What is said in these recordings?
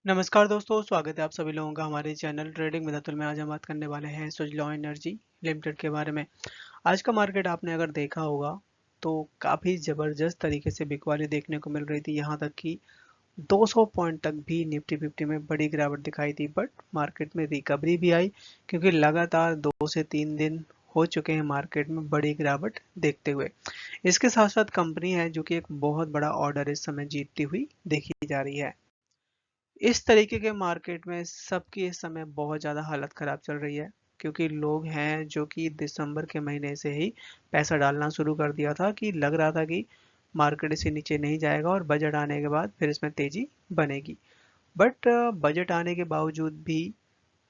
नमस्कार दोस्तों, स्वागत है आप सभी लोगों का हमारे चैनल ट्रेडिंग विद अतुल में। आज हम बात करने वाले हैं सुजलॉन एनर्जी लिमिटेड के बारे में। आज का मार्केट आपने अगर देखा होगा तो काफ़ी ज़बरदस्त तरीके से बिकवाली देखने को मिल रही थी। यहाँ तक कि 200 पॉइंट तक भी निफ्टी 50 में बड़ी गिरावट दिखाई दी, बट मार्केट में रिकवरी भी आई क्योंकि लगातार 2 से 3 दिन हो चुके हैं मार्केट में बड़ी गिरावट देखते हुए। इसके साथ साथ कंपनी है जो कि एक बहुत बड़ा ऑर्डर इस समय जीतती हुई देखी जा रही है। इस तरीके के मार्केट में सबकी इस समय बहुत ज़्यादा हालत ख़राब चल रही है क्योंकि लोग हैं जो कि दिसंबर के महीने से ही पैसा डालना शुरू कर दिया था कि लग रहा था कि मार्केट इससे नीचे नहीं जाएगा और बजट आने के बाद फिर इसमें तेज़ी बनेगी। बट बजट आने के बावजूद भी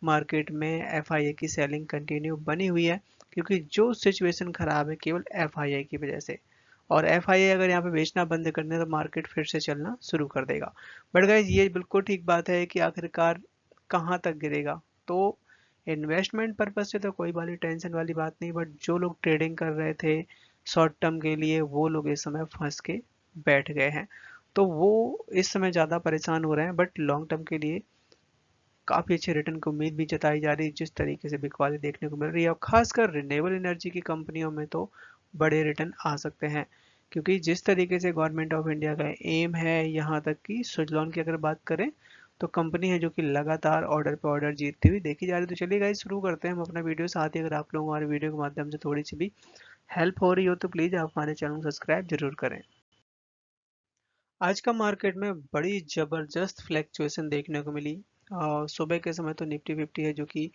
मार्केट में एफआईए की सेलिंग कंटिन्यू बनी हुई है क्योंकि जो सिचुएशन ख़राब है केवल एफआईए की वजह से। और एफआईए अगर यहाँ पे बेचना बंद कर दे तो मार्केट फिर से चलना शुरू कर देगा। बट गाइज ये बिल्कुल ठीक बात है कि आखिरकार कहाँ तक गिरेगा। तो इन्वेस्टमेंट पर्पज से तो कोई वाली टेंशन वाली बात नहीं, बट जो लोग ट्रेडिंग कर रहे थे शॉर्ट टर्म के लिए वो लोग इस समय फंस के बैठ गए हैं। तो वो इस समय ज़्यादा परेशान हो रहे हैं, बट लॉन्ग टर्म के लिए काफ़ी अच्छे रिटर्न की उम्मीद भी जताई जा रही है जिस तरीके से बिकवाली देखने को मिल रही है। और खासकर रिन्यूएबल एनर्जी की कंपनियों में तो बड़े रिटर्न आ सकते हैं क्योंकि जिस तरीके से गवर्नमेंट ऑफ इंडिया का एम है, यहाँ तक कि सुजलॉन की अगर बात करें तो कंपनी है जो कि लगातार ऑर्डर पे ऑर्डर जीतती हुई देखी जा रही है। तो चलिए गाइस शुरू करते हैं हम अपना वीडियो। साथ ही अगर आप लोग हमारे वीडियो के माध्यम से थोड़ी सी भी हेल्प हो रही हो तो प्लीज़ आप हमारे चैनल को सब्सक्राइब जरूर करें। आज का मार्केट में बड़ी जबरदस्त फ्लैक्चुएशन देखने को मिली। सुबह के समय तो निफ्टी 50 है जो कि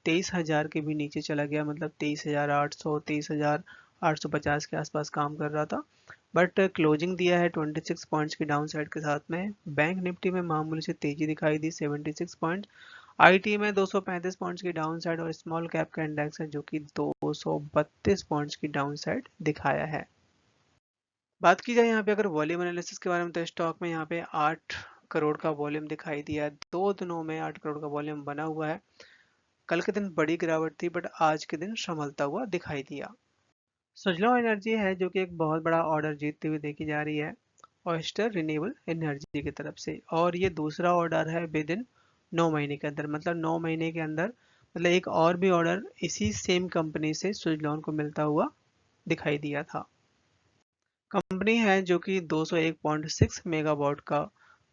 23,000 के भी नीचे चला गया, मतलब 23,800 23,850 के आसपास काम कर रहा था। बट क्लोजिंग दिया है 26 पॉइंट्स की डाउन साइड के साथ में। बैंक निफ्टी में मामूली से तेजी दिखाई दी 76 पॉइंट। आईटी में 235 पॉइंट्स की डाउन साइड और स्मॉल कैप का इंडेक्स है जो कि 232 पॉइंट्स की डाउन साइड दिखाया है। बात की जाए यहाँ पे अगर वॉल्यूम एनालिसिस के बारे में तो स्टॉक में यहाँ पे 8 करोड़ का वॉल्यूम दिखाई दिया है। 2 दिनों में 8 करोड़ का वॉल्यूम बना हुआ है। कल के दिन बड़ी गिरावट थी बट आज के दिन संभलता हुआ दिखाई दिया। सुजलॉन एनर्जी है जो कि एक बहुत बड़ा ऑर्डर जीतती हुई देखी जा रही है ऑयस्टर रिन्यूएबल एनर्जी की तरफ से, और ये दूसरा ऑर्डर है विद इन 9 महीने के अंदर। मतलब 9 महीने के अंदर, मतलब एक और भी ऑर्डर इसी सेम कंपनी से सुजलॉन को मिलता हुआ दिखाई दिया था। कंपनी है जो कि 201.6 मेगावाट का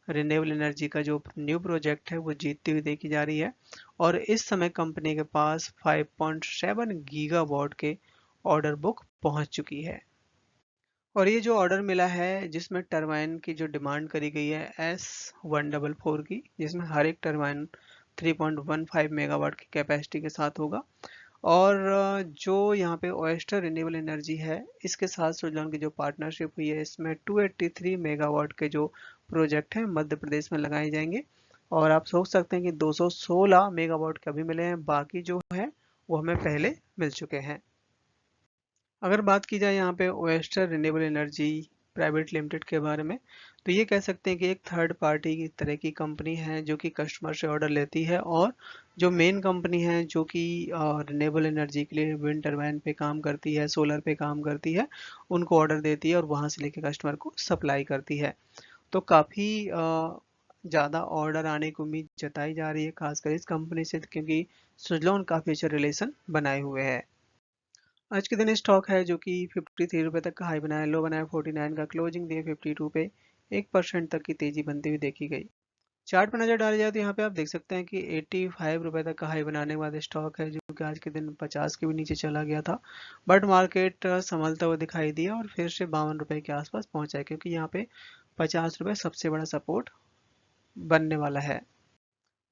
रिन्यूएबल एनर्जी का जो न्यू प्रोजेक्ट है वो जीतती हुई देखी जा रही है। और इस समय कंपनी के पास 5.7 गीगावाट के ऑर्डर बुक पहुंच चुकी है। और ये जो ऑर्डर मिला है जिसमें टरबाइन की जो डिमांड करी गई है S144 की, जिसमें हर एक टरबाइन 3.15 मेगावाट की कैपेसिटी के साथ होगा। और जो यहाँ पे ओएस्टर रिन्यूएबल एनर्जी है इसके साथ सुजलॉन की जो पार्टनरशिप हुई है इसमें 283 मेगावाट के जो प्रोजेक्ट हैं मध्य प्रदेश में लगाए जाएंगे। और आप सोच सकते हैं कि 216 मेगावाट के अभी मिले हैं, बाकी जो है वो हमें पहले मिल चुके हैं। अगर बात की जाए यहाँ पे oyster renewable energy private limited के बारे में तो ये कह सकते हैं कि एक थर्ड पार्टी की तरह की कंपनी है जो कि कस्टमर से ऑर्डर लेती है और जो मेन कंपनी है जो कि रिन्यूएबल एनर्जी के लिए विंड टरबाइन पे काम करती है, सोलर पे काम करती है, उनको ऑर्डर देती है और वहाँ से लेके कस्टमर को सप्लाई करती है। तो काफ़ी ज़्यादा ऑर्डर आने की उम्मीद जताई जा रही है खासकर इस कंपनी से क्योंकि सुजलॉन काफ़ी अच्छे रिलेशन बनाए हुए है। आज के दिन स्टॉक है जो कि 53 रुपये तक का हाई बनाया, लो बनाया 49 का, क्लोजिंग दिए 52 पे। 1% तक की तेजी बनती हुई देखी गई। चार्ट पर नजर डाली जाए तो यहाँ पे आप देख सकते हैं कि 85 रुपये तक का हाई बनाने के बाद स्टॉक है जो कि आज के दिन 50 के भी नीचे चला गया था। बट मार्केट संभलता हुआ दिखाई दिया और फिर से 52 रुपये के आसपास पहुंचा है क्योंकि यहाँ पे 50 रुपये सबसे बड़ा सपोर्ट बनने वाला है।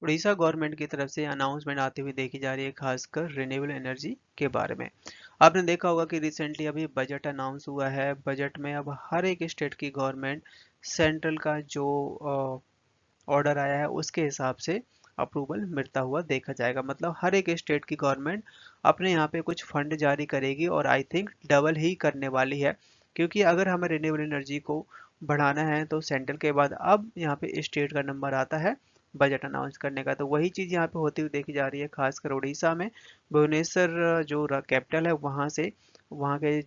उड़ीसा गवर्नमेंट की तरफ से अनाउंसमेंट आती हुई देखी जा रही है खासकर रिन्यूएबल एनर्जी के बारे में। आपने देखा होगा कि रिसेंटली अभी बजट अनाउंस हुआ है। बजट में अब हर एक स्टेट की गवर्नमेंट सेंट्रल का जो ऑर्डर आया है उसके हिसाब से अप्रूवल मिलता हुआ देखा जाएगा। मतलब हर एक स्टेट की गवर्नमेंट अपने यहाँ पे कुछ फंड जारी करेगी और आई थिंक डबल ही करने वाली है क्योंकि अगर हमें रिन्यूएबल एनर्जी को बढ़ाना है तो सेंट्रल के बाद अब यहाँ पे स्टेट का नंबर आता है बजट अनाउंस करने का। तो वही चीज़ यहाँ पे होती हुई देखी जा रही है खासकर उड़ीसा में। भुवनेश्वर जो कैपिटल है वहाँ से वहाँ के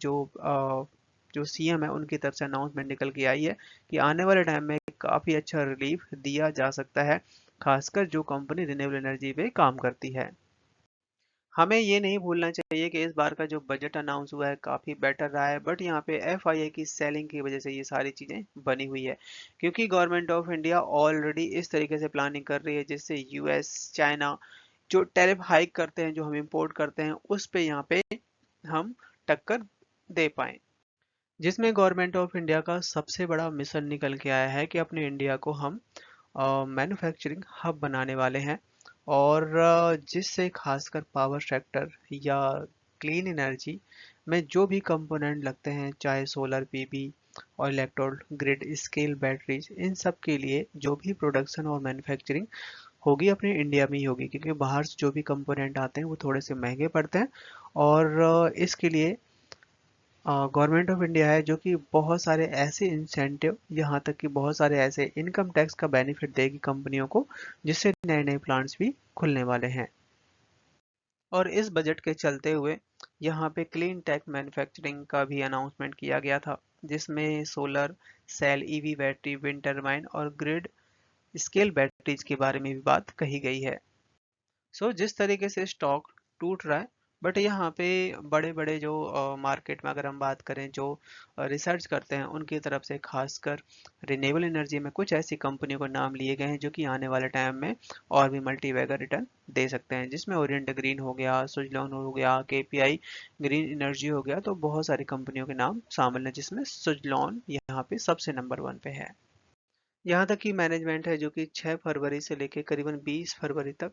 जो सीएम है उनकी तरफ से अनाउंसमेंट निकल के आई है कि आने वाले टाइम में काफ़ी अच्छा रिलीफ दिया जा सकता है खासकर जो कंपनी रिन्यूएबल एनर्जी पे काम करती है। हमें ये नहीं भूलना चाहिए कि इस बार का जो बजट अनाउंस हुआ है काफ़ी बेटर रहा है, बट यहाँ पे एफआईआई की सेलिंग की वजह से ये सारी चीज़ें बनी हुई है, क्योंकि गवर्नमेंट ऑफ इंडिया ऑलरेडी इस तरीके से प्लानिंग कर रही है जिससे यूएस, चाइना जो टैरिफ हाइक करते हैं, जो हम इंपोर्ट करते हैं, उस पे यहाँ पे हम टक्कर दे पाएँ। जिसमें गवर्नमेंट ऑफ इंडिया का सबसे बड़ा मिशन निकल के आया है कि अपने इंडिया को हम मैन्युफैक्चरिंग हब बनाने वाले हैं, और जिससे खासकर पावर सेक्टर या क्लीन एनर्जी में जो भी कंपोनेंट लगते हैं, चाहे सोलर पीवी और इलेक्ट्रोड ग्रिड स्केल बैटरीज, इन सब के लिए जो भी प्रोडक्शन और मैन्युफैक्चरिंग होगी अपने इंडिया में ही होगी, क्योंकि बाहर से जो भी कंपोनेंट आते हैं वो थोड़े से महंगे पड़ते हैं। और इसके लिए गवर्नमेंट ऑफ इंडिया है जो कि बहुत सारे ऐसे इंसेंटिव, यहाँ तक कि बहुत सारे ऐसे इनकम टैक्स का बेनिफिट देगी कंपनियों को, जिससे नए नए प्लांट्स भी खुलने वाले हैं। और इस बजट के चलते हुए यहाँ पे क्लीन टेक मैन्युफैक्चरिंग का भी अनाउंसमेंट किया गया था, जिसमें solar cell, EV battery, wind turbine और ग्रिड स्केल बैटरीज के बारे में भी बात कही गई है। जिस तरीके से स्टॉक टूट रहा है, बट यहाँ पे बड़े बड़े जो मार्केट में अगर हम बात करें, जो रिसर्च करते हैं, उनकी तरफ से खासकर रिन्यूएबल एनर्जी में कुछ ऐसी कंपनियों को नाम लिए गए हैं जो कि आने वाले टाइम में और भी मल्टी बैगर रिटर्न दे सकते हैं, जिसमें ओरिएंट ग्रीन हो गया, सुजलॉन हो गया, केपीआई ग्रीन एनर्जी हो गया। तो बहुत सारी कंपनियों के नाम शामिल हैं, जिसमें सुजलॉन यहाँ पे सबसे नंबर 1 पे है। यहाँ तक कि मैनेजमेंट है जो कि 6 फरवरी से लेकर करीबन 20 फरवरी तक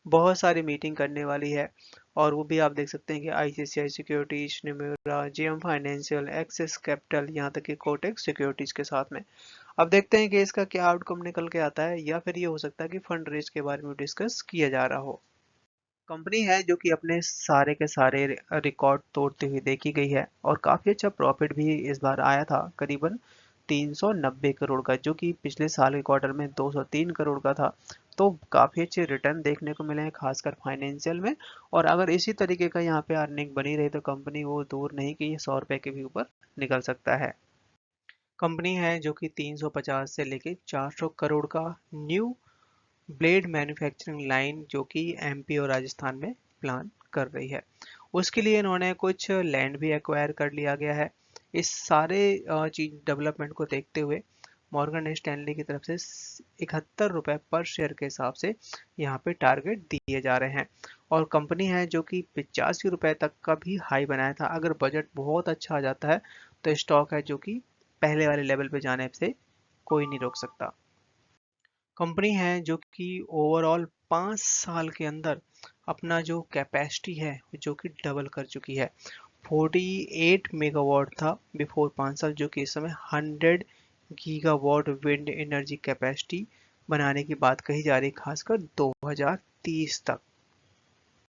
बहुत सारी मीटिंग करने वाली है, और वो भी आप देख सकते हैं कि आईसीआईसीआई सिक्योरिटीज, निमेरा, जेएम फाइनेंशियल, एक्सिस कैपिटल, यहाँ तक कि कोटक सिक्योरिटीज के साथ में। अब देखते हैं कि इसका क्या आउटकम निकल के आता है, या फिर ये हो सकता है कि फंड रेज के बारे में डिस्कस किया जा रहा हो। कंपनी है जो कि अपने सारे के सारे रिकॉर्ड तोड़ते हुए देखी गई है, और काफ़ी अच्छा प्रॉफिट भी इस बार आया था, करीबन 390 करोड़ का, जो कि पिछले साल के क्वार्टर में 203 करोड़ का था। तो काफ़ी अच्छे रिटर्न देखने को मिले हैं, खासकर फाइनेंशियल में। और अगर इसी तरीके का यहाँ पे अर्निंग बनी रही तो कंपनी वो दूर नहीं कि ये 100 रुपए के भी ऊपर निकल सकता है। कंपनी है जो कि 350 से लेके 400 करोड़ का न्यू ब्लेड मैन्युफैक्चरिंग लाइन जो कि एमपी और राजस्थान में प्लान कर रही है। उसके लिए इन्होंने कुछ लैंड भी एक्वायर कर लिया गया है। इस सारे चीज डेवलपमेंट को देखते हुए मॉर्गन स्टैनली की तरफ से 71 रुपए पर शेयर के हिसाब से यहाँ पे टारगेट दिए जा रहे हैं। और कंपनी है जो कि 85 रुपए तक का भी हाई बनाया था। अगर बजट बहुत अच्छा आ जाता है तो स्टॉक है जो कि पहले वाले लेवल पे जाने से कोई नहीं रोक सकता। कंपनी है जो कि ओवरऑल 5 साल के अंदर अपना जो कैपेसिटी है जो कि डबल कर चुकी है। 48 मेगावाट था बिफोर 5 साल, जो कि इस समय 100 गीगावाट विंड एनर्जी कैपेसिटी बनाने की बात कही जा रही है, खासकर 2030 तक।